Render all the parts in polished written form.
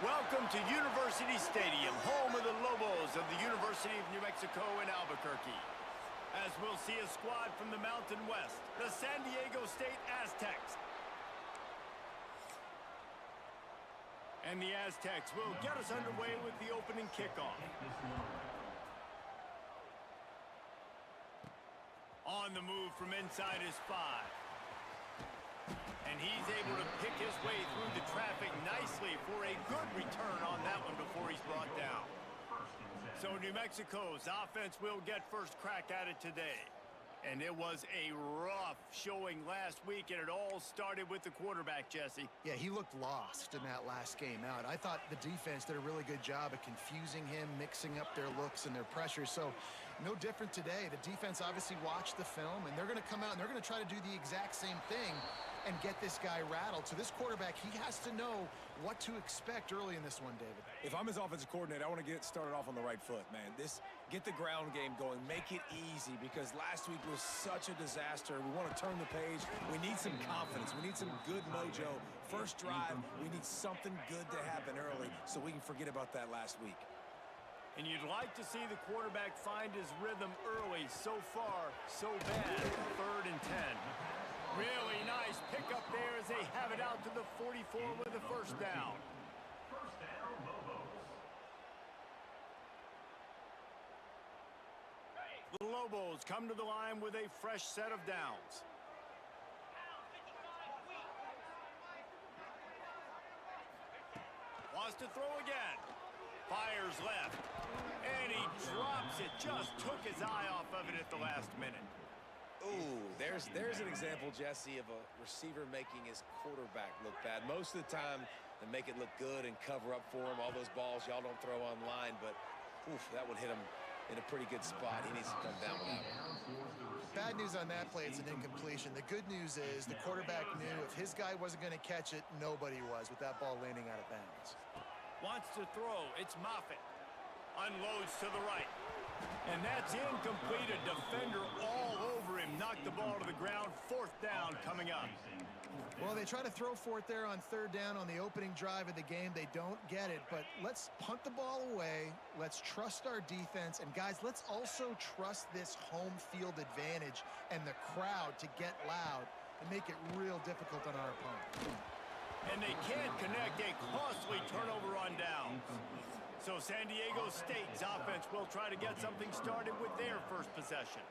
Welcome to University Stadium, home of the Lobos of the University of New Mexico in Albuquerque. As we'll see a squad from the Mountain West, the San Diego State Aztecs. And the Aztecs will get us underway with the opening kickoff. On the move from inside his 5. And he's able to pick his way through the traffic nicely for a good return on that one before he's brought down. So New Mexico's offense will get first crack at it today. And it was a rough showing last week, and it all started with the quarterback, Jesse. Yeah, he looked lost in that last game out. I thought the defense did a really good job of confusing him, mixing up their looks and their pressures. So no different today. The defense obviously watched the film, and they're going to come out and they're going to try to do the exact same thing and get this guy rattled. So this quarterback, he has to know what to expect early in this one, David. If I'm his offensive coordinator, I want to get started off on the right foot, man. Get the ground game going, make it easy, because last week was such a disaster. We want to turn the page. We need some confidence. We need some good mojo. First drive, we need something good to happen early so we can forget about that last week. And you'd like to see the quarterback find his rhythm early. So far, so bad. 3rd and 10. Really nice pickup there as they have it out to the 44 with a first down. First down, Lobos. The Lobos come to the line with a fresh set of downs. Wants to throw again. Fires left. And he drops it. Just took his eye off of it at the last minute. Ooh, there's an example, Jesse, of a receiver making his quarterback look bad. Most of the time, they make it look good and cover up for him. All those balls y'all don't throw online, but oof, that would hit him in a pretty good spot. He needs to come down with that one. Bad news on that play, it's an incompletion. The good news is the quarterback knew if his guy wasn't going to catch it, nobody was with that ball landing out of bounds. Wants to throw. It's Moffitt. Unloads to the right. And that's incomplete. A defender all over him. Knocked the ball to the ground. 4th down coming up. Well, they try to throw for it there on 3rd down on the opening drive of the game. They don't get it, but let's punt the ball away. Let's trust our defense. And, guys, let's also trust this home field advantage and the crowd to get loud and make it real difficult on our opponent. And they can't connect. A costly turnover on downs. So San Diego State's offense will try to get something started with their first possession.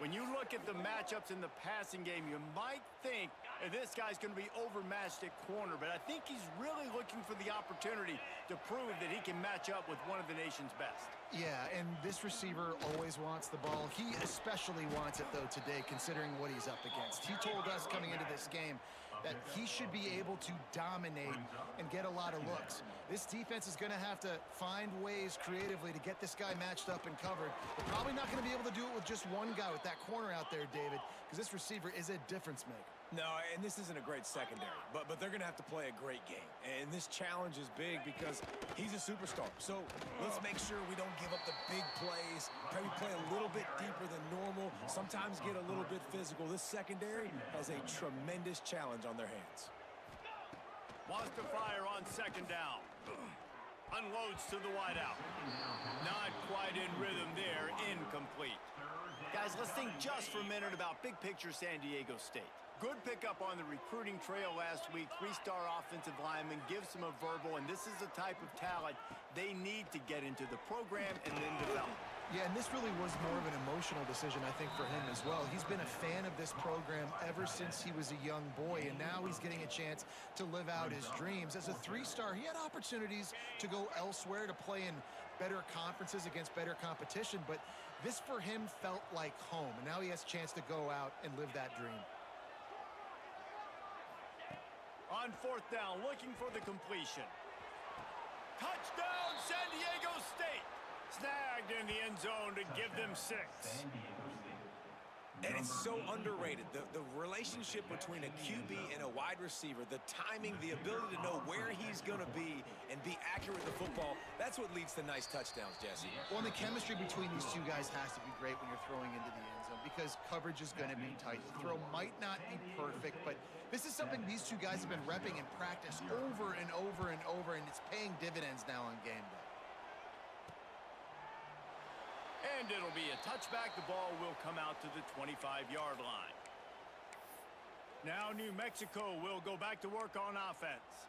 When you look at the matchups in the passing game, you might think this guy's going to be overmatched at corner, but I think he's really looking for the opportunity to prove that he can match up with one of the nation's best. Yeah, and this receiver always wants the ball. He especially wants it, though, today, considering what he's up against. He told us coming into this game that he should be able to dominate and get a lot of looks. This defense is going to have to find ways creatively to get this guy matched up and covered. They're probably not going to be able to do it with just one guy with that corner out there, David, because this receiver is a difference maker. No, and this isn't a great secondary, but they're going to have to play a great game. And this challenge is big because he's a superstar. So let's make sure we don't give up the big plays. Maybe play a little bit deeper than normal. Sometimes get a little bit physical. This secondary has a tremendous challenge on their hands. Wants to fire on 2nd down. Unloads to the wideout. Not quite in rhythm there. Incomplete. Guys, let's think just for a minute about big picture San Diego State. Good pickup on the recruiting trail last week. 3-star offensive lineman gives them a verbal, and this is the type of talent they need to get into the program and then develop. Yeah, and this really was more of an emotional decision, I think, for him as well. He's been a fan of this program ever since he was a young boy, and now he's getting a chance to live out his dreams. As a 3-star, he had opportunities to go elsewhere, to play in better conferences against better competition, but this for him felt like home, and now he has a chance to go out and live that dream. On 4th down, looking for the completion. Touchdown, San Diego State! Snagged in the end zone to give them 6. And it's so underrated. The relationship between a QB and a wide receiver, the timing, the ability to know where he's going to be and be accurate with the football, that's what leads to nice touchdowns, Jesse. Well, and the chemistry between these two guys has to be great when you're throwing into the end zone because coverage is going to be tight. The throw might not be perfect, but this is something these two guys have been repping in practice over and over and over, and it's paying paying dividends now on game day. And it'll be a touchback. The ball will come out to the 25-yard line. Now New Mexico will go back to work on offense.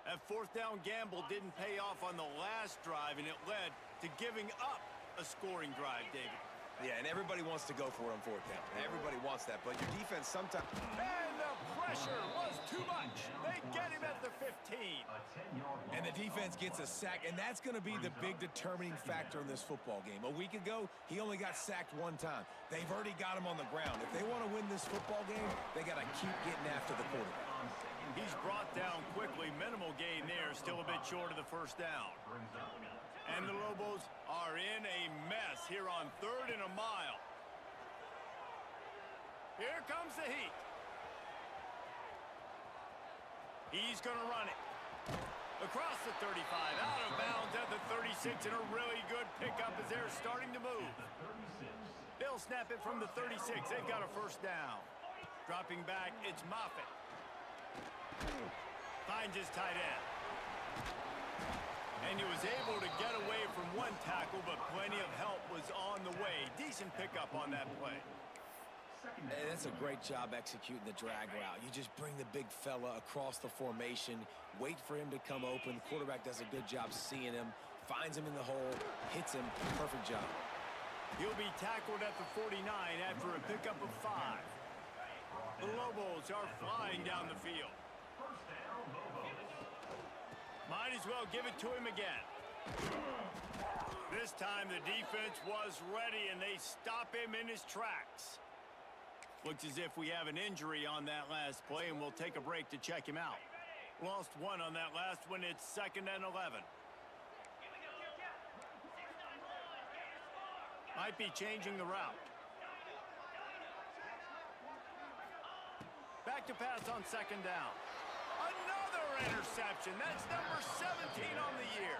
That fourth down gamble didn't pay off on the last drive, and it led to giving up a scoring drive, David. Yeah, and everybody wants to go for it on fourth down. Everybody wants that, but your defense sometimes... And the pressure was too much. They get him at the 15. And the defense gets a sack, and that's going to be the big determining factor in this football game. A week ago, he only got sacked one time. They've already got him on the ground. If they want to win this football game, they got to keep getting after the quarterback. He's brought down quickly. Minimal gain there, still a bit short of the first down. And the Lobos are in a mess here on 3rd and a mile. Here comes the heat. He's going to run it. Across the 35, out of bounds at the 36, and a really good pickup as they're starting to move. They'll snap it from the 36. They've got a first down. Dropping back, it's Moffitt. Finds his tight end. And he was able to get away from one tackle, but plenty of help was on the way. Decent pickup on that play. And that's a great job executing the drag route. You just bring the big fella across the formation, wait for him to come open. The quarterback does a good job seeing him, finds him in the hole, hits him. Perfect job. He'll be tackled at the 49 after a pickup of 5. The Lobos are flying down the field. Might as well give it to him again. This time the defense was ready, and they stop him in his tracks. Looks as if we have an injury on that last play, and we'll take a break to check him out. Lost one on that last one. It's 2nd and 11. Might be changing the route. Back to pass on 2nd down. Another interception. That's number 17 on the year.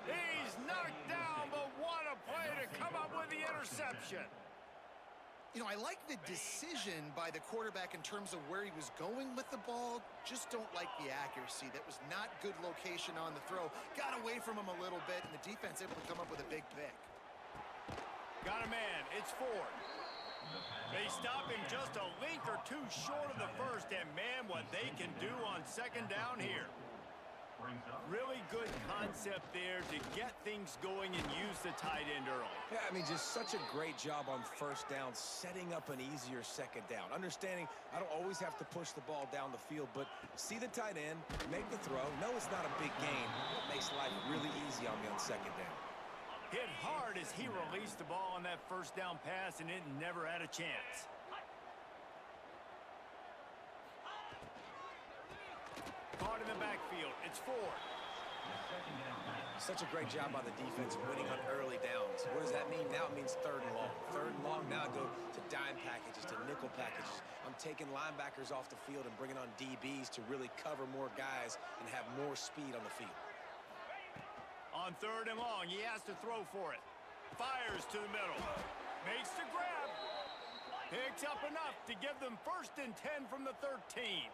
He's knocked down, but what a play to come up with the interception. You know, I like the decision by the quarterback in terms of where he was going with the ball. Just don't like the accuracy. That was not good location on the throw. Got away from him a little bit, and the defense able to come up with a big pick. Got a man. It's 4. They stop him just a link or two short of the first, and man, what they can do on 2nd down here. Really good concept there to get things going and use the tight end early. Yeah, I mean, just such a great job on first down, setting up an easier 2nd down. Understanding I don't always have to push the ball down the field, but see the tight end, make the throw. No, it's not a big gain. It makes life really easy on me on 2nd down. Hit hard as he released the ball on that first down pass, and it never had a chance. Caught in the backfield. It's 4. Such a great job by the defense winning on early downs. What does that mean? Now it means 3rd and long. 3rd and long, now I go to dime packages, to nickel packages. I'm taking linebackers off the field and bringing on DBs to really cover more guys and have more speed on the field. On 3rd and long, he has to throw for it. Fires to the middle. Makes the grab. Picks up enough to give them 1st and 10 from the 13.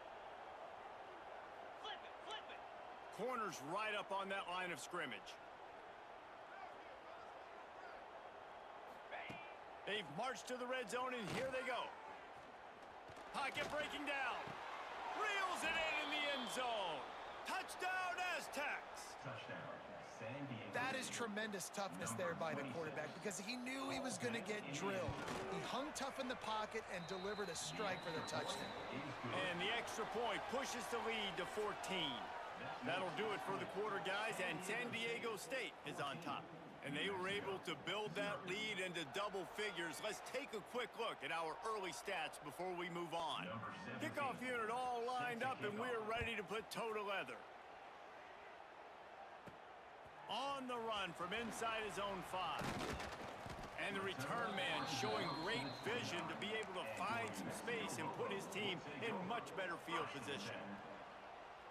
Corners right up on that line of scrimmage. They've marched to the red zone, and here they go. Pocket breaking down. Reels it in the end zone. Touchdown, Aztecs. Touchdown, San Diego. That is tremendous toughness there by the quarterback because he knew he was going to get drilled. He hung tough in the pocket and delivered a strike for the touchdown. And the extra point pushes the lead to 14. That'll do it for the quarter, guys, and San Diego State is on top. And they were able to build that lead into double figures. Let's take a quick look at our early stats before we move on. Kickoff unit all lined up, and we're ready to put toe to leather. On the run from inside his own 5. And the return man showing great vision to be able to find some space and put his team in much better field position.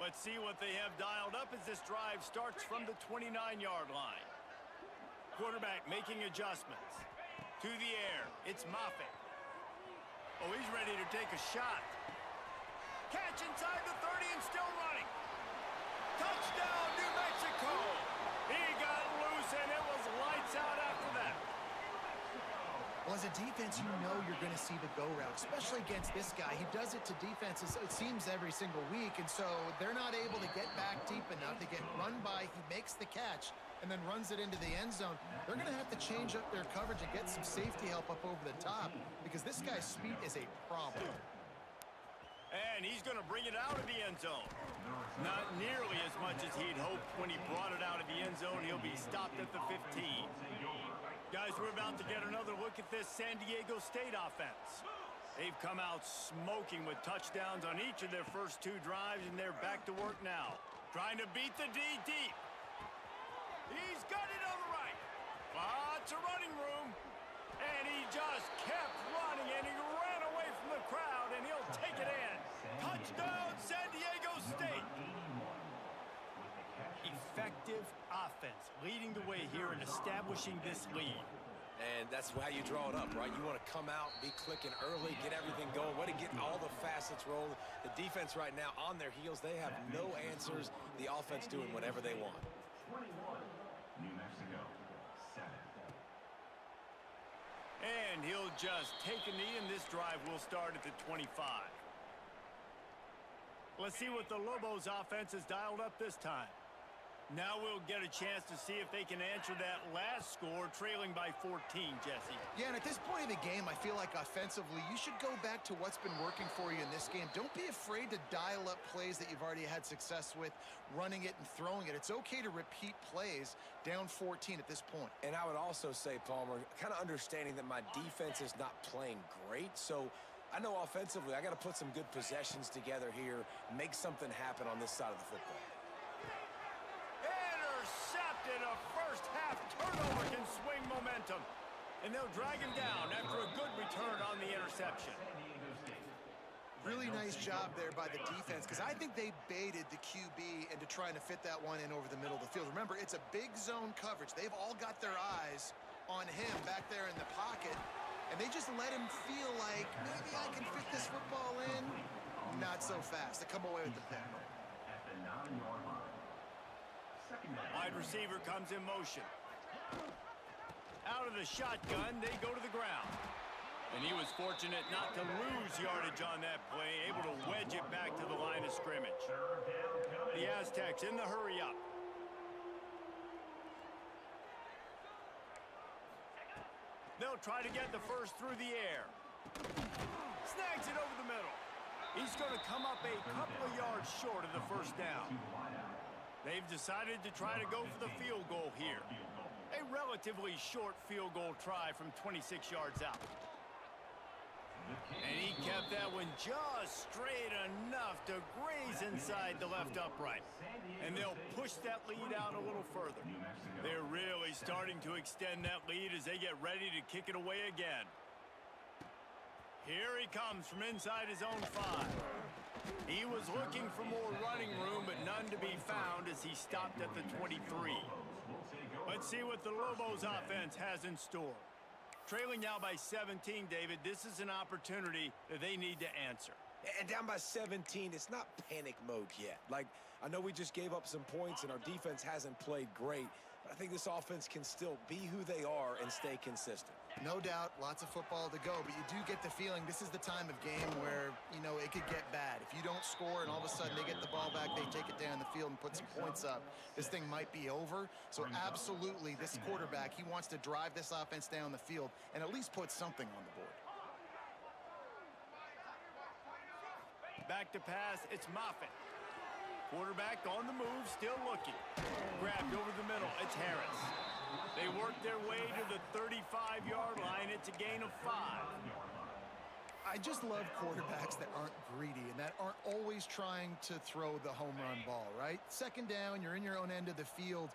Let's see what they have dialed up as this drive starts from the 29-yard line. Quarterback making adjustments. To the air, it's Moffitt. Oh, he's ready to take a shot. Catch inside the 30 and still running. Touchdown, New Mexico! Well, as a defense, you know you're going to see the go route, especially against this guy. He does it to defenses, it seems, every single week, and so they're not able to get back deep enough. They get run by, he makes the catch, and then runs it into the end zone. They're going to have to change up their coverage and get some safety help up over the top because this guy's speed is a problem. And he's going to bring it out of the end zone. Not nearly as much as he'd hoped when he brought it out of the end zone. He'll be stopped at the 15. Guys, we're about to get another look at this San Diego State offense. They've come out smoking with touchdowns on each of their first 2 drives, and they're back to work now. Trying to beat the D deep. He's got it on the right. Lots of running room. And he just kept running, and he ran away from the crowd, and he'll take it in. Touchdown, San Diego State. Effective offense leading the way here and establishing this lead. And that's how you draw it up, right? You want to come out, be clicking early, get everything going, way to get all the facets rolling. The defense right now on their heels, they have no answers. The offense doing whatever they want. 21, New Mexico, 7. And he'll just take a knee, and this drive will start at the 25. Let's see what the Lobos offense has dialed up this time. Now we'll get a chance to see if they can answer that last score, trailing by 14, Jesse. Yeah, and at this point in the game, I feel like offensively, you should go back to what's been working for you in this game. Don't be afraid to dial up plays that you've already had success with, running it and throwing it. It's okay to repeat plays down 14 at this point. And I would also say, Palmer, kind of understanding that my defense is not playing great, so I know offensively I got to put some good possessions together here, make something happen on this side of the football. Intercepted. A first-half turnover can swing momentum. And they'll drag him down after a good return on the interception. Really nice job there by the defense because I think they baited the QB into trying to fit that one in over the middle of the field. Remember, it's a big zone coverage. They've all got their eyes on him back there in the pocket, and they just let him feel like, maybe I can fit this football in. Not so fast. They come away with the pick. At the 9-yard line. Wide receiver comes in motion. Out of the shotgun, they go to the ground. And he was fortunate not to lose yardage on that play, able to wedge it back to the line of scrimmage. The Aztecs in the hurry up. They'll try to get the first through the air. Snags it over the middle. He's going to come up a couple of yards short of the first down. They've decided to try to go for the field goal here. A relatively short field goal try from 26 yards out. And he kept that one just straight enough to graze inside the left upright. And they'll push that lead out a little further. They're really starting to extend that lead as they get ready to kick it away again. Here he comes from inside his own 5. He was looking for more running room, but none to be found as he stopped at the 23. Let's see what the Lobos offense has in store. Trailing now by 17, David, this is an opportunity that they need to answer. And down by 17, it's not panic mode yet. Like, I know we just gave up some points and our defense hasn't played great, but I think this offense can still be who they are and stay consistent. No doubt, lots of football to go, but you do get the feeling this is the time of game where, you know, it could get bad. If you don't score and all of a sudden they get the ball back, they take it down the field and put some points up, this thing might be over. So absolutely, this quarterback, he wants to drive this offense down the field and at least put something on the board. Back to pass, it's Moffitt. Quarterback on the move, still looking. Grabbed over the middle, it's Harris. They work their way to the 35-yard line. It's a gain of 5. I just love quarterbacks that aren't greedy and that aren't always trying to throw the home run ball, right? Second down, you're in your own end of the field.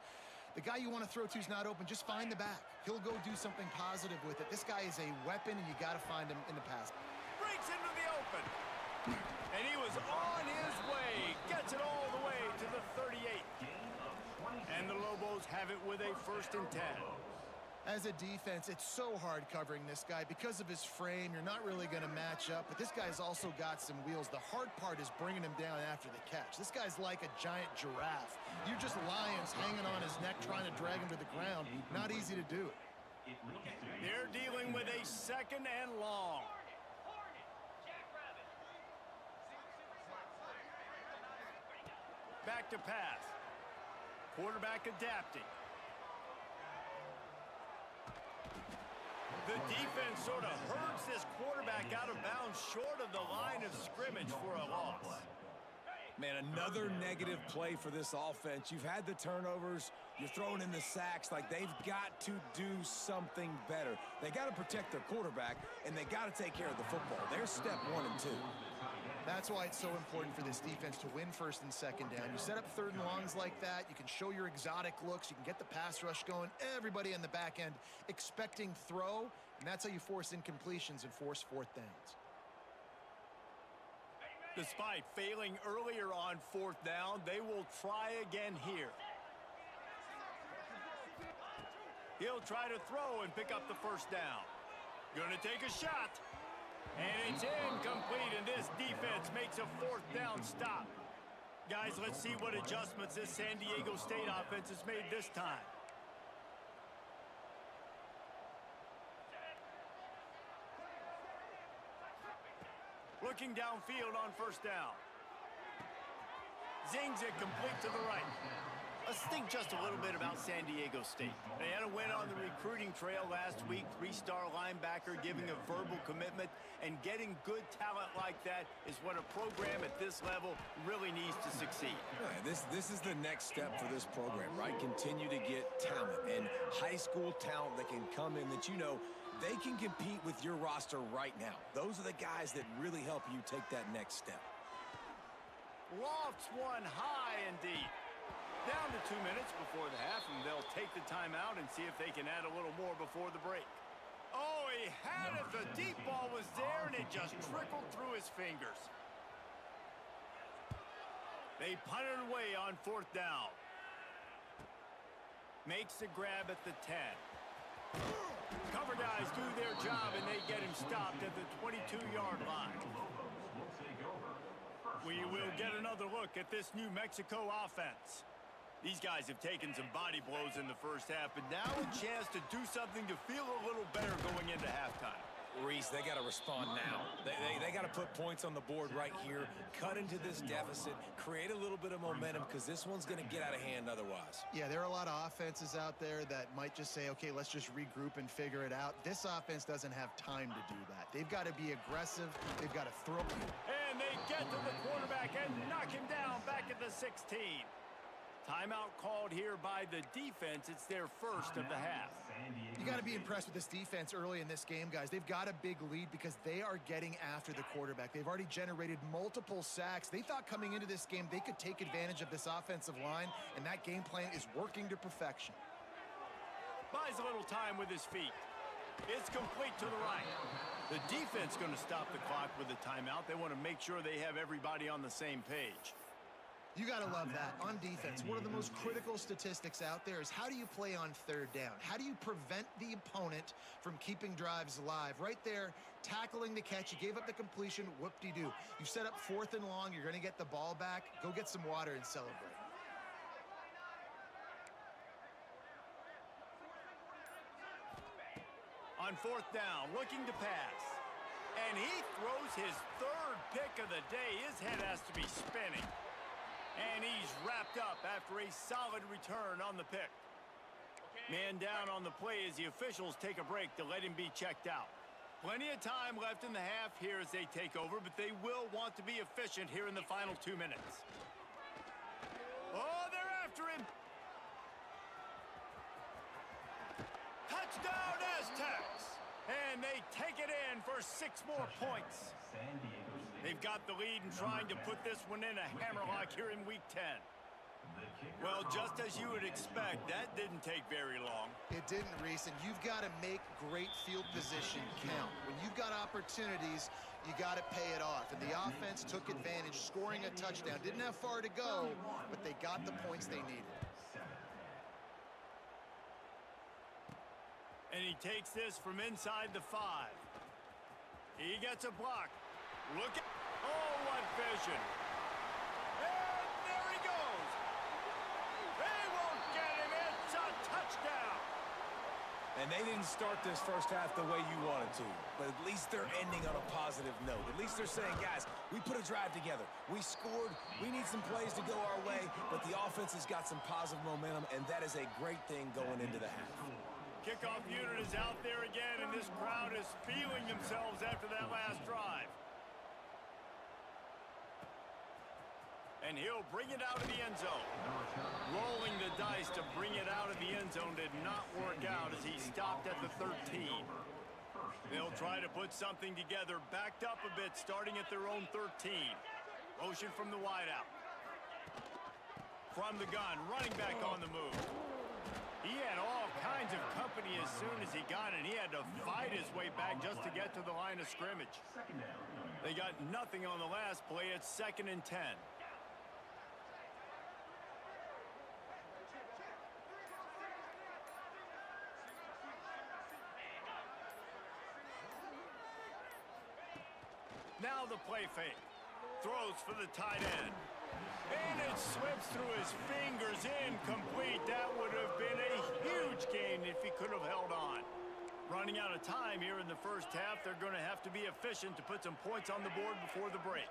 The guy you want to throw to is not open. Just find the back. He'll go do something positive with it. This guy is a weapon, and you got to find him in the pass. Breaks into the open. And he was on his way. Gets it all the way to the 38. And the Lobos have it with a 1st and 10. As a defense, it's so hard covering this guy. Because of his frame, you're not really going to match up. But this guy's also got some wheels. The hard part is bringing him down after the catch. This guy's like a giant giraffe. You're just lions hanging on his neck, trying to drag him to the ground. Not easy to do. It leads to They're dealing with a 2nd and long. Back to pass. Quarterback adapting. The defense sort of hurts this quarterback out of bounds short of the line of scrimmage for a loss. Man, another negative play for this offense. You've had the turnovers. You're throwing in the sacks. Like, they've got to do something better. They got to protect their quarterback, and they got to take care of the football. There's step 1 and 2. That's why it's so important for this defense to win 1st and 2nd down. You set up 3rd and longs like that. You can show your exotic looks. You can get the pass rush going. Everybody in the back end expecting throw, and that's how you force incompletions and force 4th downs. Despite failing earlier on 4th down, they will try again here. He'll try to throw and pick up the 1st down. Gonna take a shot. And it's incomplete, and this defense makes a 4th down stop. Guys, let's see what adjustments this San Diego State offense has made this time. Looking downfield on 1st down. Zings it complete to the right. Let's think just a little bit about San Diego State. They had a win on the recruiting trail last week, 3-star linebacker giving a verbal commitment, and getting good talent like that is what a program at this level really needs to succeed. Yeah, this is the next step for this program, right? Continue to get talent and high school talent that can come in that they can compete with your roster right now. Those are the guys that really help you take that next step. Lofts one high and deep. Down to 2 minutes before the half, and they'll take the timeout and see if they can add a little more before the break. Oh, he had it. The deep ball was there, and it just trickled through his fingers. They punt it away on 4th down. Makes the grab at the 10. Cover guys do their job, and they get him stopped at the 22-yard line. We will get another look at this New Mexico offense. These guys have taken some body blows in the 1st half, but now a chance to do something to feel a little better going into halftime. Reese, they got to respond now. They got to put points on the board right here, cut into this deficit, create a little bit of momentum, because this one's going to get out of hand otherwise. Yeah, there are a lot of offenses out there that might just say, okay, let's just regroup and figure it out. This offense doesn't have time to do that. They've got to be aggressive. They've got to throw. And they get to the quarterback and knock him down back at the 16. Timeout called here by the defense. It's their 1st of the half. You got to be impressed with this defense early in this game, guys. They've got a big lead because they are getting after the quarterback. They've already generated multiple sacks. They thought coming into this game they could take advantage of this offensive line, and that game plan is working to perfection. Buys a little time with his feet. It's complete to the right. The defense going to stop the clock with a timeout. They want to make sure they have everybody on the same page. You got to love that. On defense, one of the most critical statistics out there is how do you play on 3rd down? How do you prevent the opponent from keeping drives alive? Right there, tackling the catch. You gave up the completion. Whoop-de-doo. You set up 4th and long. You're going to get the ball back. Go get some water and celebrate. On 4th down, looking to pass. And he throws his 3rd pick of the day. His head has to be spinning. And he's wrapped up after a solid return on the pick. Man down on the play as the officials take a break to let him be checked out. Plenty of time left in the half here as they take over, but they will want to be efficient here in the final 2 minutes. Oh, they're after him. Touchdown, Aztecs! And they take it in for 6 more points. They've got the lead and trying to put this one in a hammerlock here in Week 10. Well, just as you would expect, that didn't take very long. It didn't, Reese, and you've got to make great field position count. When you've got opportunities, you got to pay it off. And the offense took advantage, scoring a touchdown. Didn't have far to go, but they got the points they needed. And he takes this from inside the 5. He gets a block. Look at... Oh, what vision. And there he goes. They won't get him. It's a touchdown. And they didn't start this first half the way you wanted to. But at least they're ending on a positive note. At least they're saying, guys, we put a drive together. We scored. We need some plays to go our way. But the offense has got some positive momentum, and that is a great thing going into the half. Kickoff unit is out there again, and this crowd is feeling themselves after that last drive. And he'll bring it out of the end zone. Rolling the dice to bring it out of the end zone did not work out as he stopped at the 13. They'll try to put something together, backed up a bit, starting at their own 13. Motion from the wideout. From the gun, running back on the move. He had all kinds of company as soon as he got it. He had to fight his way back just to get to the line of scrimmage. They got nothing on the last play. It's 2nd and 10. Now the play fake. Throws for the tight end. And it slips through his fingers, incomplete. That would have been a huge gain if he could have held on. Running out of time here in the first half, they're going to have to be efficient to put some points on the board before the break.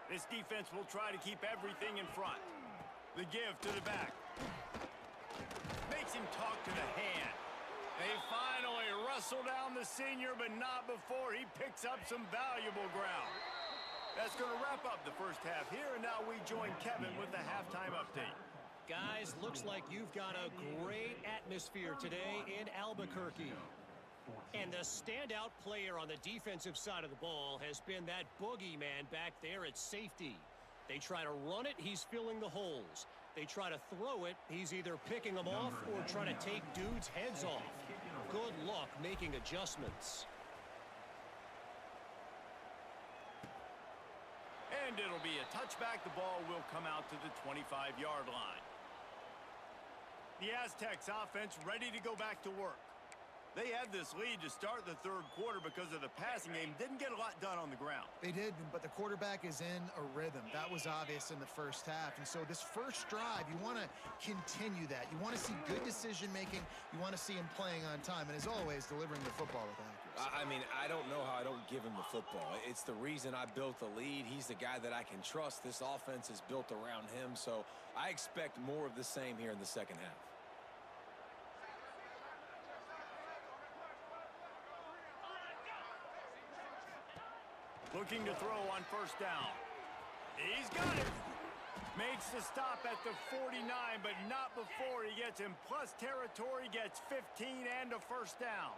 This defense will try to keep everything in front. The give to the back. Makes him talk to the hand. They finally wrestle down the senior, but not before he picks up some valuable ground. That's going to wrap up the first half here, and now we join Kevin with the halftime update. Guys, looks like you've got a great atmosphere today in Albuquerque. And the standout player on the defensive side of the ball has been that boogeyman back there at safety. They try to run it, he's filling the holes. They try to throw it, he's either picking them off or trying to take dudes' heads off. Good luck making adjustments. And it'll be a touchback. The ball will come out to the 25-yard line. The Aztecs offense ready to go back to work. They had this lead to start the third quarter because of the passing game. Didn't get a lot done on the ground. They did, but the quarterback is in a rhythm. That was obvious in the first half. And so this first drive, you want to continue that. You want to see good decision-making. You want to see him playing on time. And as always, delivering the football with accuracy. I mean, I don't know how I don't give him the football. It's the reason I built the lead. He's the guy that I can trust. This offense is built around him. So I expect more of the same here in the second half. Looking to throw on first down. He's got it. Makes the stop at the 49, but not before he gets in plus territory, gets 15 and a first down.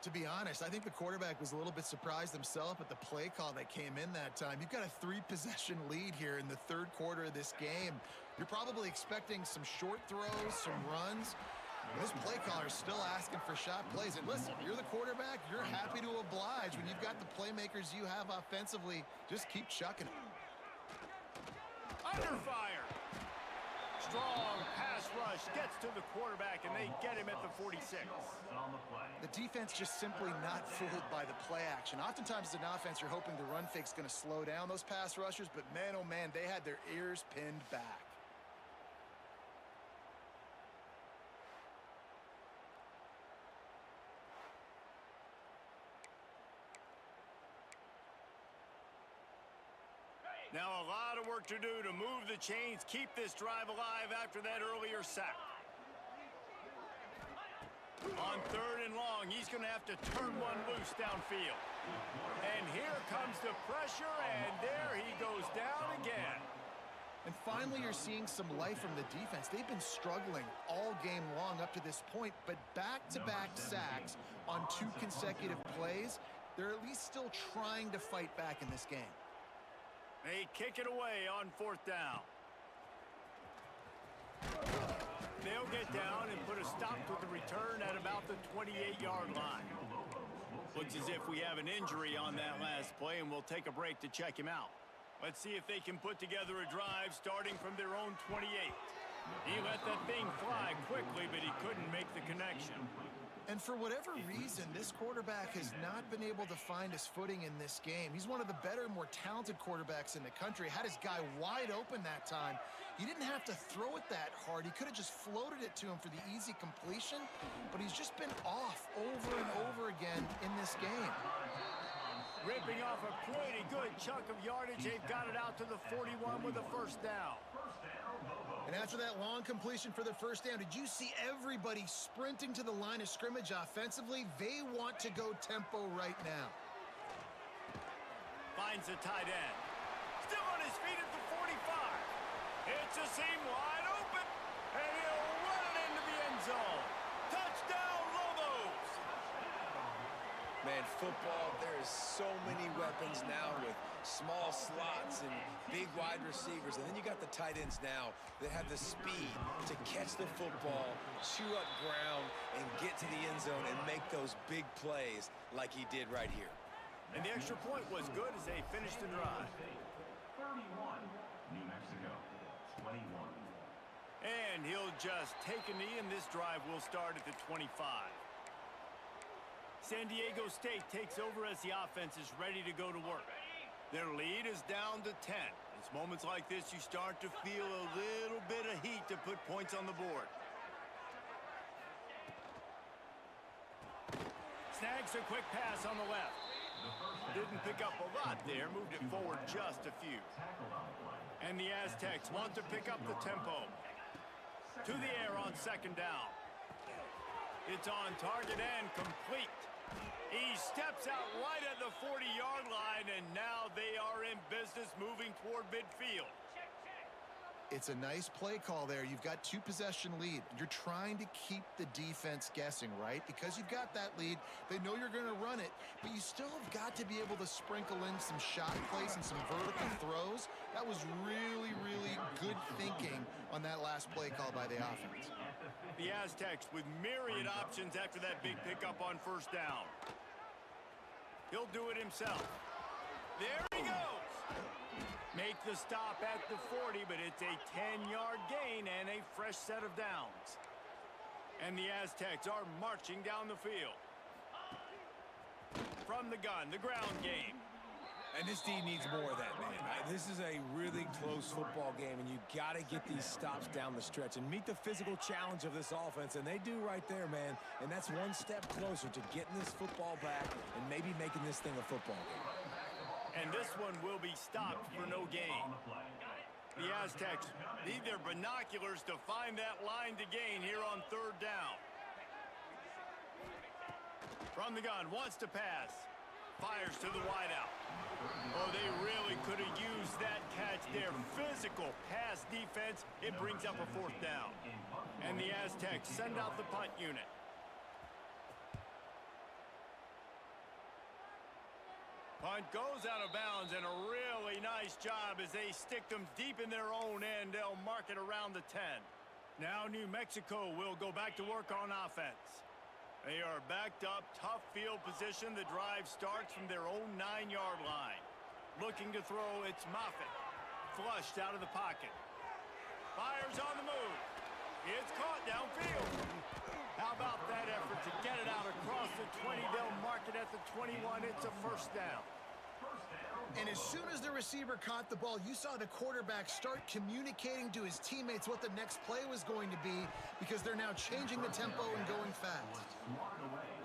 To be honest, I think the quarterback was a little bit surprised himself at the play call that came in that time. You've got a 3-possession lead here in the third quarter of this game. You're probably expecting some short throws, some runs. This play caller is still asking for shot plays. And listen, you're the quarterback. You're happy to oblige. When you've got the playmakers you have offensively, just keep chucking them. Under fire. Strong pass rush gets to the quarterback, and they get him at the 46. The defense just simply not fooled by the play action. Oftentimes as an offense, you're hoping the run fake's going to slow down those pass rushers, but man, oh man, they had their ears pinned back. Now a lot of work to do to move the chains, keep this drive alive after that earlier sack. On third and long, he's going to have to turn one loose downfield. And here comes the pressure, and there he goes down again. And finally, you're seeing some life from the defense. They've been struggling all game long up to this point, but back-to-back sacks on 2 consecutive plays, they're at least still trying to fight back in this game. They kick it away on fourth down. They'll get down and put a stop to the return at about the 28-yard line. Looks as if we have an injury on that last play, and we'll take a break to check him out. Let's see if they can put together a drive starting from their own 28. He let that thing fly quickly, but he couldn't make the connection. And for whatever reason, this quarterback has not been able to find his footing in this game. He's one of the better, more talented quarterbacks in the country. Had his guy wide open that time. He didn't have to throw it that hard. He could have just floated it to him for the easy completion, but he's just been off over and over again in this game. Ripping off a pretty good chunk of yardage. They've got it out to the 41 with a first down. And after that long completion for the first down, did you see everybody sprinting to the line of scrimmage offensively? They want to go tempo right now. Finds the tight end. Still on his feet at the 45. It's a seam wide open, and he'll run it into the end zone. Touchdown, Lobos! Man, football, there is so many weapons now with small slots and big wide receivers. And then you got the tight ends now that have the speed to catch the football, chew up ground, and get to the end zone and make those big plays like he did right here. And the extra point was good as they finished the drive. 31, New Mexico, 21. And he'll just take a knee, and this drive will start at the 25. San Diego State takes over as the offense is ready to go to work. Their lead is down to 10. It's moments like this you start to feel a little bit of heat to put points on the board. Snags a quick pass on the left. Didn't pick up a lot there, moved it forward just a few. And the Aztecs want to pick up the tempo. To the air on second down. It's on target and complete. He steps out right at the 40-yard line, and now they are in business moving toward midfield. It's a nice play call there. You've got 2-possession lead. You're trying to keep the defense guessing, right? Because you've got that lead, they know you're going to run it, but you still have got to be able to sprinkle in some shot plays and some vertical throws. That was really, really good thinking on that last play call by the offense. The Aztecs with myriad options after that big pickup on first down. He'll do it himself. There he goes. Make the stop at the 40, but it's a 10-yard gain and a fresh set of downs. And the Aztecs are marching down the field. From the gun, the ground game. And this D needs more of that, man. This is a really close football game, and you got to get these stops down the stretch and meet the physical challenge of this offense, and they do right there, man. And that's one step closer to getting this football back and maybe making this thing a football game. And this one will be stopped for no gain. The Aztecs need their binoculars to find that line to gain here on third down. From the gun, wants to pass. Fires to the wideout. Oh, they really could have used that catch there. Physical pass defense. It brings up a fourth down. And the Aztecs send out the punt unit. Punt goes out of bounds, and a really nice job as they stick them deep in their own end. They'll mark it around the 10. Now New Mexico will go back to work on offense. They are backed up, tough field position. The drive starts from their own 9-yard line. Looking to throw, it's Moffitt. Flushed out of the pocket. Fires on the move. It's caught downfield. How about that effort to get it out across the 20? They'll mark it at the 21. It's a first down. And as soon as the receiver caught the ball, you saw the quarterback start communicating to his teammates what the next play was going to be, because they're now changing the tempo and going fast.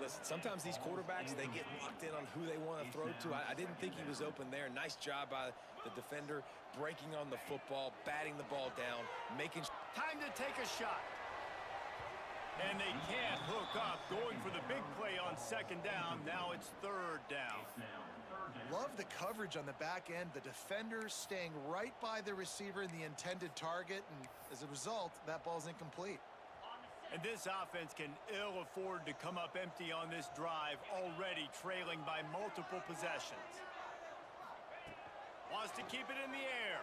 Listen, sometimes these quarterbacks, they get locked in on who they want to throw to. I didn't think he was open there. Nice job by the defender, breaking on the football, batting the ball down, making... Time to take a shot. And they can't hook up, going for the big play on second down. Now it's third down. Love the coverage on the back end. The defender staying right by the receiver in the intended target, and as a result, that ball's incomplete. And this offense can ill afford to come up empty on this drive, already trailing by multiple possessions. Wants to keep it in the air.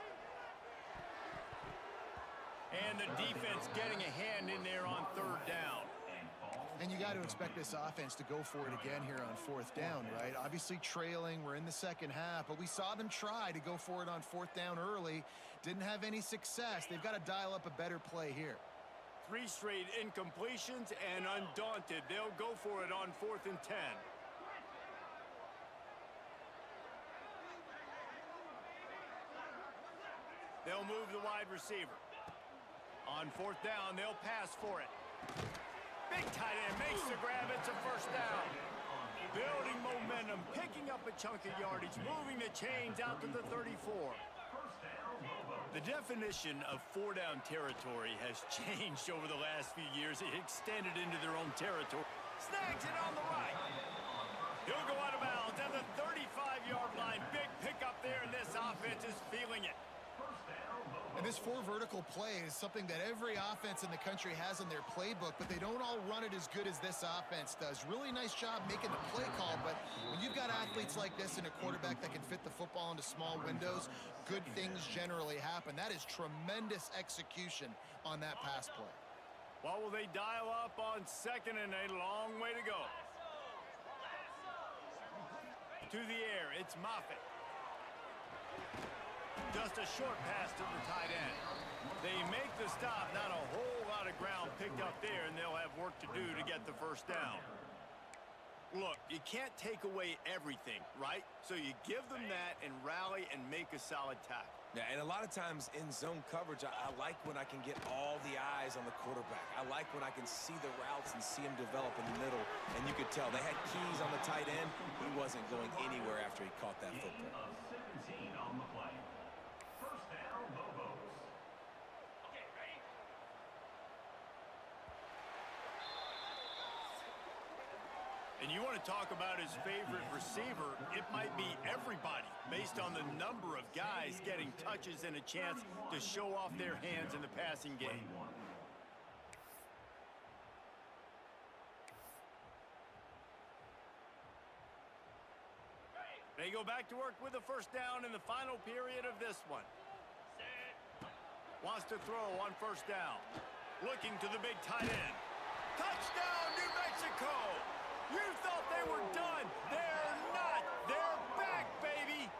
And the defense getting a hand in there on third down. And you got to expect this offense to go for it again here on fourth down, right? Obviously trailing, we're in the second half, but we saw them try to go for it on fourth down early. Didn't have any success. They've got to dial up a better play here. 3 straight incompletions, and undaunted, they'll go for it on 4th and 10. They'll move the wide receiver. On 4th down, they'll pass for it. Big tight end makes the grab. It's a first down. Building momentum, picking up a chunk of yardage, moving the chains out to the 34. The definition of 4-down territory has changed over the last few years. It extended into their own territory. Snags it on the right. He'll go out of bounds at the 35-yard line. Big pickup there, and this offense is feeling it. And this 4 vertical play is something that every offense in the country has in their playbook, but they don't all run it as good as this offense does. Really nice job making the play call, but when you've got athletes like this and a quarterback that can fit the football into small windows, good things generally happen. That is tremendous execution on that pass play. What will they dial up on 2nd and a long way to go? To the air, it's Moffitt. Just a short pass to the tight end. They make the stop, not a whole lot of ground picked up there, and they'll have work to do to get the first down. Look, you can't take away everything, right? So you give them that and rally and make a solid tackle. Yeah, and a lot of times in zone coverage, I like when I can get all the eyes on the quarterback. I like when I can see the routes and see him develop in the middle. And you could tell they had keys on the tight end. He wasn't going anywhere after he caught that football. 17 on the play. First down, Lobos. Okay, ready? And you want to talk about his favorite receiver, it might be everybody, based on the number of guys getting touches and a chance to show off their hands in the passing game. They go back to work with a first down in the final period of this one. Wants to throw on first down. Looking to the big tight end. Touchdown, New Mexico! You thought they were done. They're not. They're back, baby.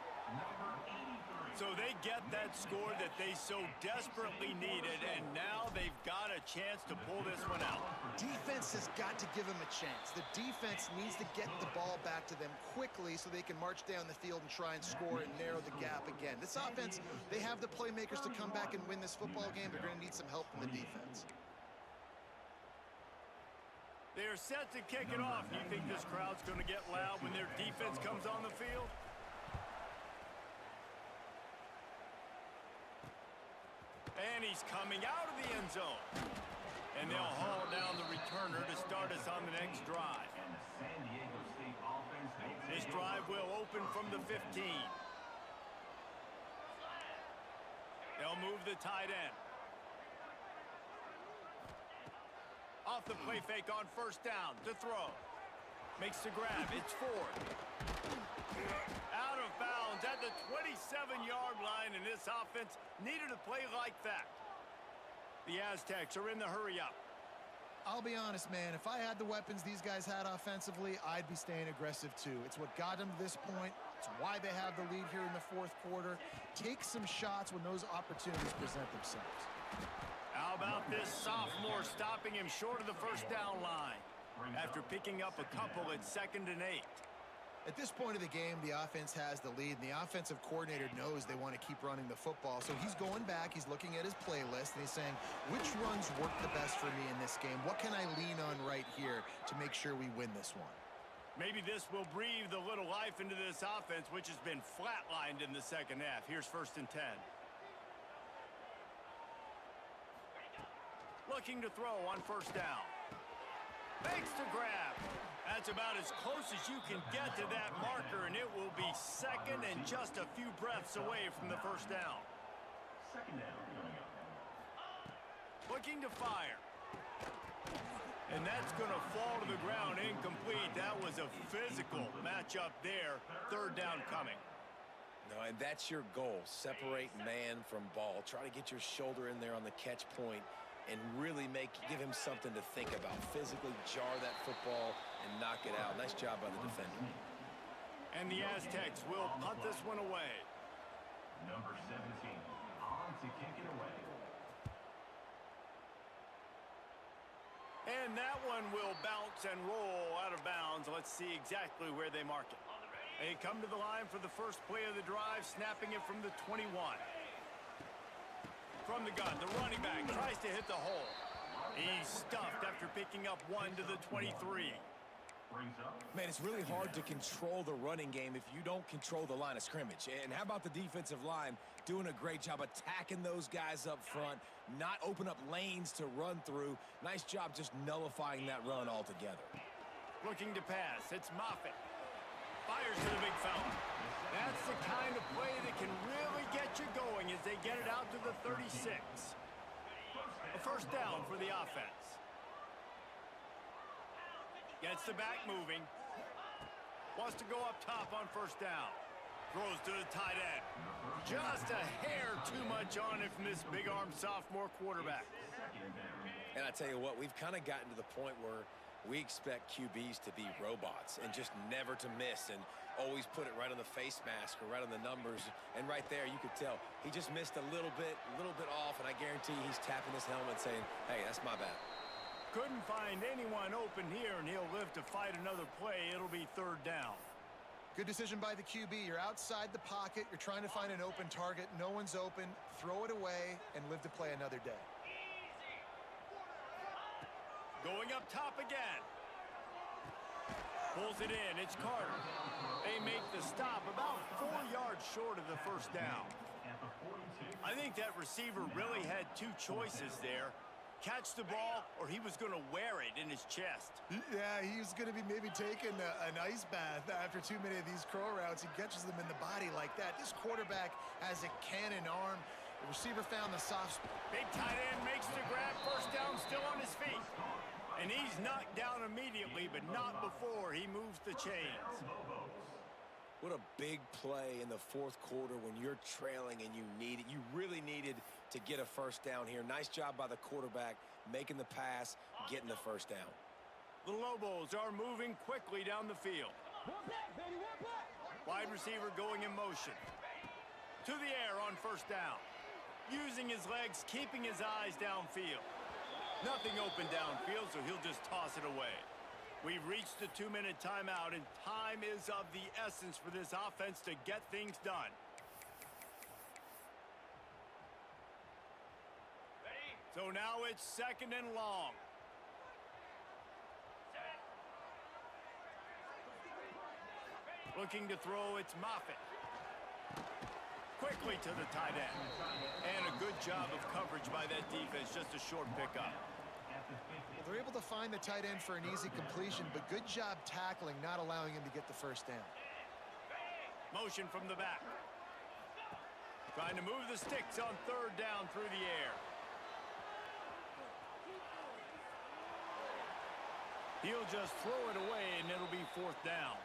So they get that score that they so desperately needed, and now they've got a chance to pull this one out. Defense has got to give them a chance. The defense needs to get the ball back to them quickly so they can march down the field and try and score and narrow the gap again. This offense, they have the playmakers to come back and win this football game. They're going to need some help from the defense. They're set to kick it off. You think this crowd's going to get loud when their defense comes on the field? And he's coming out of the end zone. And they'll haul down the returner to start us on the next drive. And the San Diego State offense makes This drive will open from the 15. They'll move the tight end. Off the play fake on first down to throw. Makes the grab. It's Ford. Out of bounds at the 27-yard line, and this offense needed a play like that. The Aztecs are in the hurry-up. I'll be honest, man, if I had the weapons these guys had offensively, I'd be staying aggressive too. It's what got them to this point. It's why they have the lead here in the 4th quarter. Take some shots when those opportunities present themselves. How about this sophomore stopping him short of the first down line after picking up a couple at 2nd and 8? At this point of the game, the offense has the lead, and the offensive coordinator knows they want to keep running the football. So he's going back, he's looking at his playlist, and he's saying, which runs work the best for me in this game? What can I lean on right here to make sure we win this one? Maybe this will breathe a little life into this offense, which has been flatlined in the second half. Here's 1st and 10. Looking to throw on first down. Makes the grab. That's about as close as you can get to that marker, and it will be 2nd and just a few breaths away from the first down. second down coming up. Looking to fire. And that's going to fall to the ground incomplete. That was a physical matchup there. 3rd down coming. No, and that's your goal. Separate man from ball. Try to get your shoulder in there on the catch point and really give him something to think about. Physically jar that football and knock it out. Nice job by the defender. And the Aztecs will punt this one away. Number 17 on to kick it away. And that one will bounce and roll out of bounds. Let's see exactly where they mark it. They come to the line for the first play of the drive, snapping it from the 21. From the gun, the running back tries to hit the hole. He's stuffed after picking up one to the 23. Man, it's really hard to control the running game if you don't control the line of scrimmage. And how about the defensive line doing a great job attacking those guys up front, not open up lanes to run through. Nice job just nullifying that run altogether. Looking to pass, it's Moffitt. Fires to the big fella. That's the kind of play that can really get you going as they get it out to the 36. A first down for the offense. Gets the back moving. Wants to go up top on first down. Throws to the tight end. Just a hair too much on it from this big-armed sophomore quarterback. And I tell you what, we've kind of gotten to the point where we expect QBs to be robots and just never to miss and always put it right on the face mask or right on the numbers. And right there, you could tell he just missed a little bit off, and I guarantee he's tapping his helmet saying, hey, that's my bad. Couldn't find anyone open here, and he'll live to fight another play. It'll be third down. Good decision by the QB. You're outside the pocket. You're trying to find an open target. No one's open. Throw it away and live to play another day. Going up top again. Pulls it in. It's Carter. They make the stop about 4 yards short of the first down. I think that receiver really had two choices there. Catch the ball, or he was going to wear it in his chest. Yeah, he was going to be maybe taking an ice bath after too many of these crow routes. He catches them in the body like that. This quarterback has a cannon arm. The receiver found the soft spot. Big tight end makes the grab. First down, still on his feet. And he's knocked down immediately, but not before he moves the chains. What a big play in the fourth quarter when you're trailing and you really needed to get a first down here. Nice job by the quarterback making the pass, getting the first down. The Lobos are moving quickly down the field. Wide receiver going in motion. To the air on first down. Using his legs, keeping his eyes downfield. Nothing open downfield, so he'll just toss it away. We've reached the 2-minute timeout, and time is of the essence for this offense to get things done. So now it's second and long. Looking to throw, it's Moffitt. Quickly to the tight end. And a good job of coverage by that defense, just a short pickup. They're able to find the tight end for an easy completion, but good job tackling, not allowing him to get the first down. Motion from the back. Trying to move the sticks on third down through the air. He'll just throw it away, and it'll be fourth down.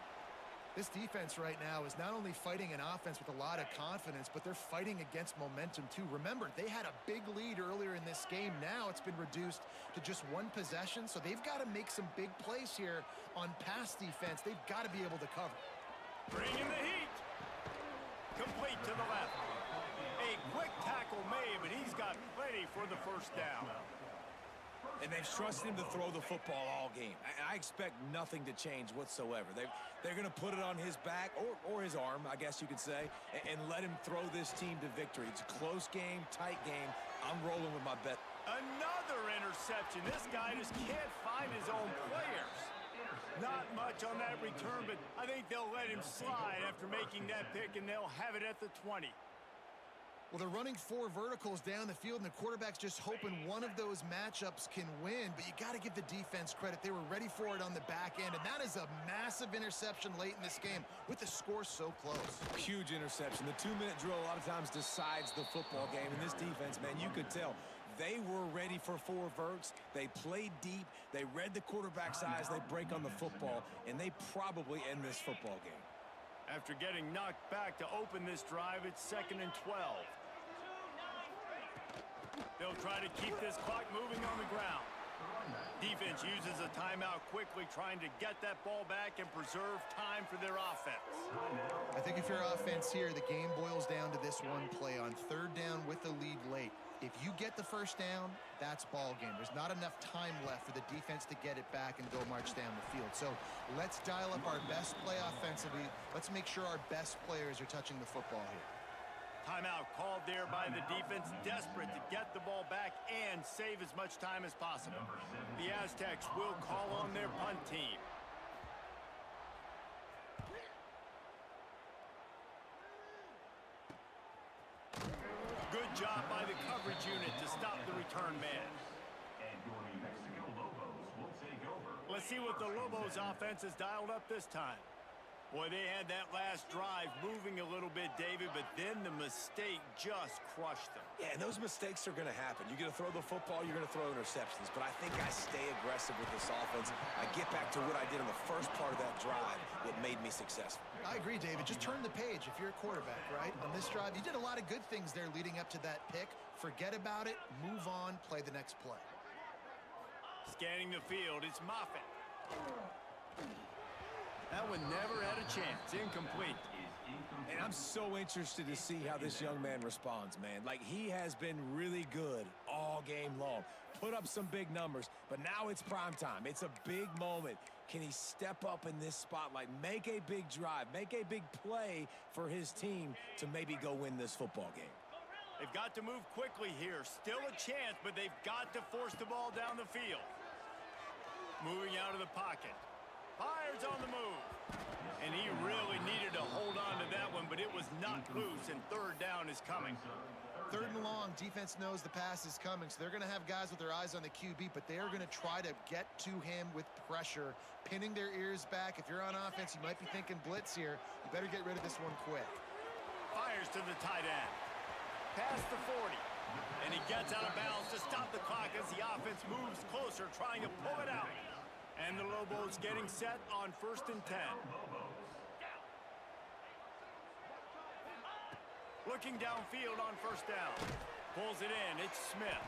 This defense right now is not only fighting an offense with a lot of confidence, but they're fighting against momentum too. Remember, they had a big lead earlier in this game. Now it's been reduced to just one possession, so they've got to make some big plays here on pass defense. They've got to be able to cover. Bringing the heat. Complete to the left. A quick tackle made, but he's got plenty for the first down. And they've trusted him to throw the football all game. I expect nothing to change whatsoever. They're going to put it on his back, or his arm, I guess you could say, and let him throw this team to victory. It's a close game, tight game. I'm rolling with my bet. Another interception. This guy just can't find his own players. Not much on that return, but I think they'll let him slide after making that pick, and they'll have it at the 20. Well, they're running 4 verticals down the field, and the quarterback's just hoping one of those matchups can win. But you got to give the defense credit. They were ready for it on the back end, and that is a massive interception late in this game with the score so close. Huge interception. The 2-minute drill a lot of times decides the football game. And this defense, man, you could tell they were ready for 4 verts. They played deep. They read the quarterback's eyes. They break on the football, and they probably end this football game. After getting knocked back to open this drive, it's second and 12. They'll try to keep this clock moving on the ground. Defense uses a timeout quickly, trying to get that ball back and preserve time for their offense. I think if you're offense here, the game boils down to this one play on third down with the lead late. If you get the first down, that's ball game. There's not enough time left for the defense to get it back and go march down the field. So let's dial up our best play offensively. Let's make sure our best players are touching the football here. Timeout called there by the defense, desperate to get the ball back and save as much time as possible. The Aztecs will call on their punt team. Good job by the coverage unit to stop the return man. And your New Mexico Lobos will take over. Let's see what the Lobos offense has dialed up this time. Boy, they had that last drive moving a little bit, David, but then the mistake just crushed them. Yeah, and those mistakes are going to happen. You're going to throw the football, you're going to throw interceptions. But I think I stay aggressive with this offense. I get back to what I did in the first part of that drive, what made me successful. I agree, David. Just turn the page if you're a quarterback, right? On this drive, you did a lot of good things there leading up to that pick. Forget about it, move on, play the next play. Scanning the field, it's Moffitt. That one never had a chance. Incomplete. And I'm so interested to see how this young man responds, man. Like, he has been really good all game long. Put up some big numbers, but now it's prime time. It's a big moment. Can he step up in this spotlight, make a big drive, make a big play for his team to maybe go win this football game? They've got to move quickly here. Still a chance, but they've got to force the ball down the field. Moving out of the pocket. Fires on the move. And he really needed to hold on to that one, but it was not loose, and third down is coming. Third and long, defense knows the pass is coming, so they're going to have guys with their eyes on the QB, but they are going to try to get to him with pressure, pinning their ears back. If you're on offense, you might be thinking blitz here. You better get rid of this one quick. Fires to the tight end. Past the 40. And he gets out of bounds to stop the clock as the offense moves closer, trying to pull it out. And the Lobos getting set on 1st and 10. Looking downfield on 1st down. Pulls it in. It's Smith.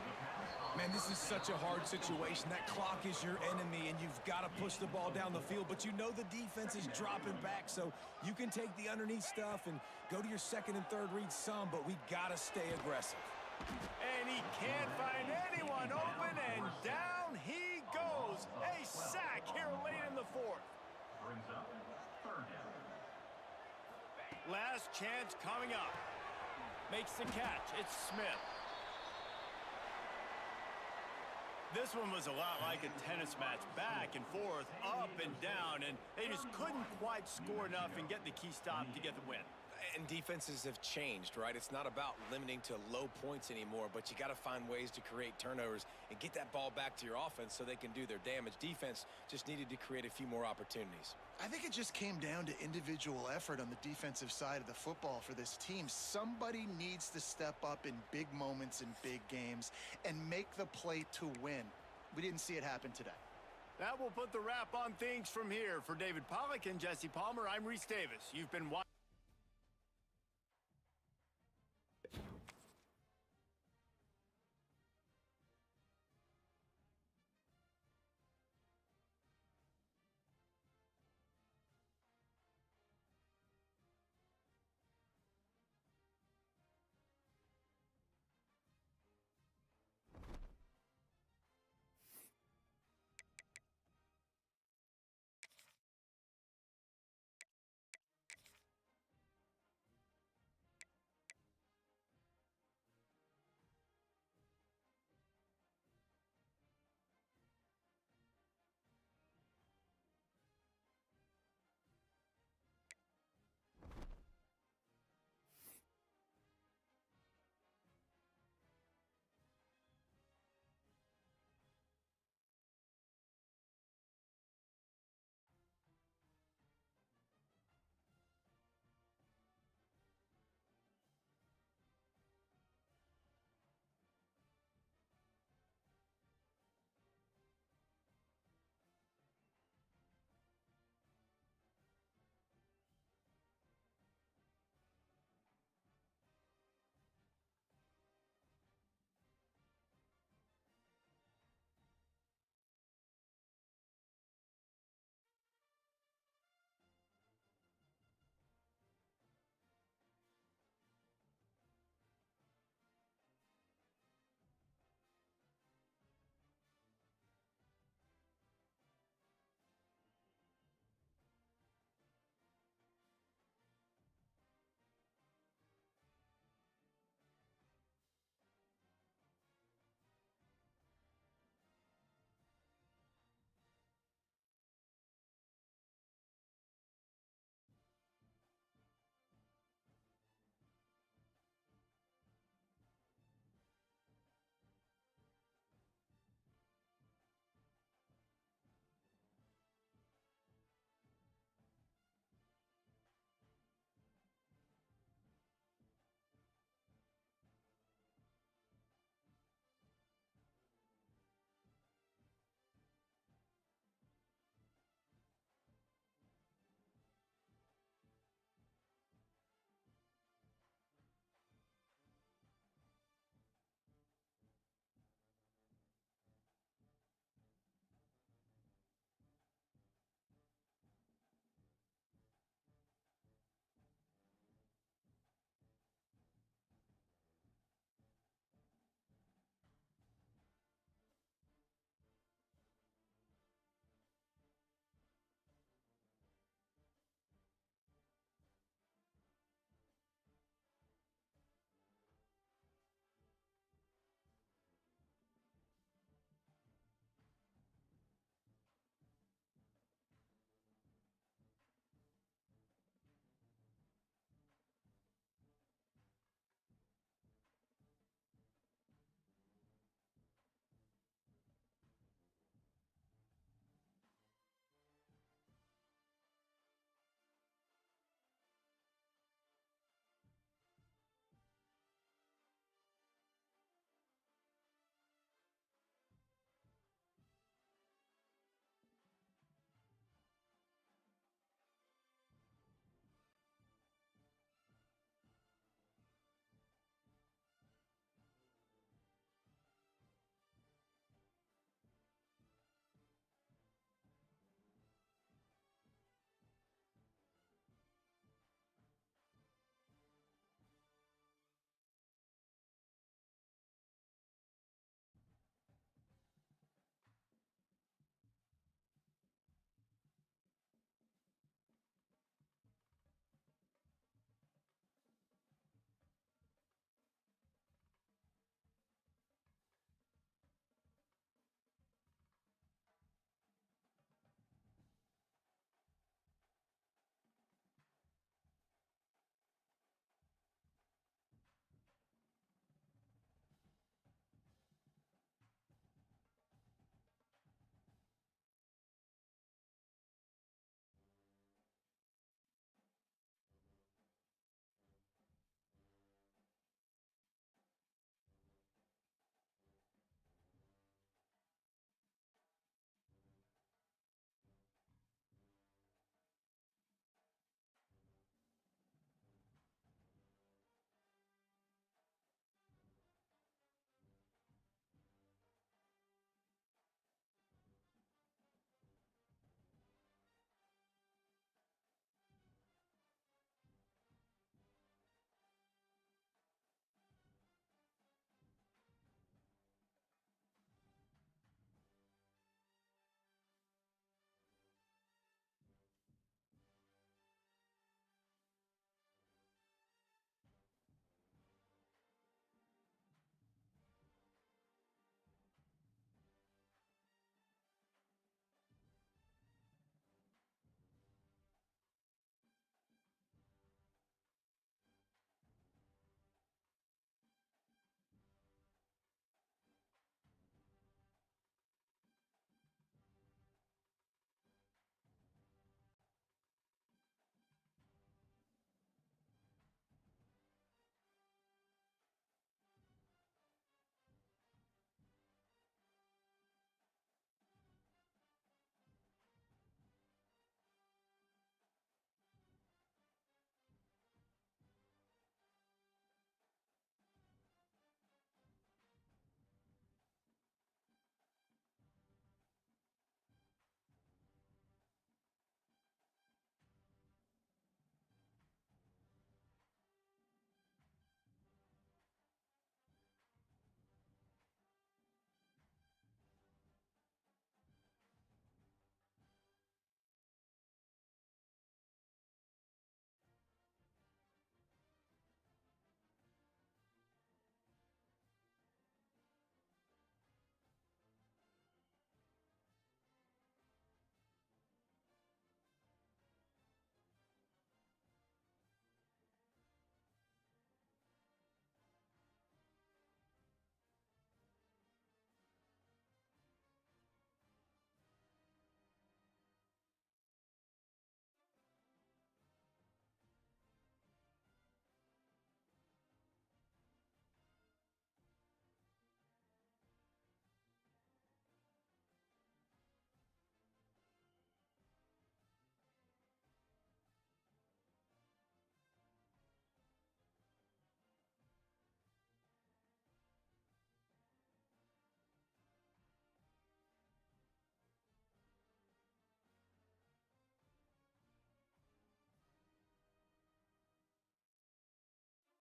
Man, this is such a hard situation. That clock is your enemy, and you've got to push the ball down the field. But you know the defense is dropping back, so you can take the underneath stuff and go to your second and third read some, but we got to stay aggressive. And he can't find anyone open, and down he goes. A sack here late in the 4th. Brings up third down. Last chance coming up. Makes the catch. It's Smith. This one was a lot like a tennis match. Back and forth, up and down, and they just couldn't quite score enough and get the key stop to get the win. And defenses have changed, right? It's not about limiting to low points anymore, but you got to find ways to create turnovers and get that ball back to your offense so they can do their damage. Defense just needed to create a few more opportunities. I think it just came down to individual effort on the defensive side of the football for this team. Somebody needs to step up in big moments in big games and make the play to win. We didn't see it happen today. That will put the wrap on things from here. For David Pollack and Jesse Palmer, I'm Reese Davis. You've been watching.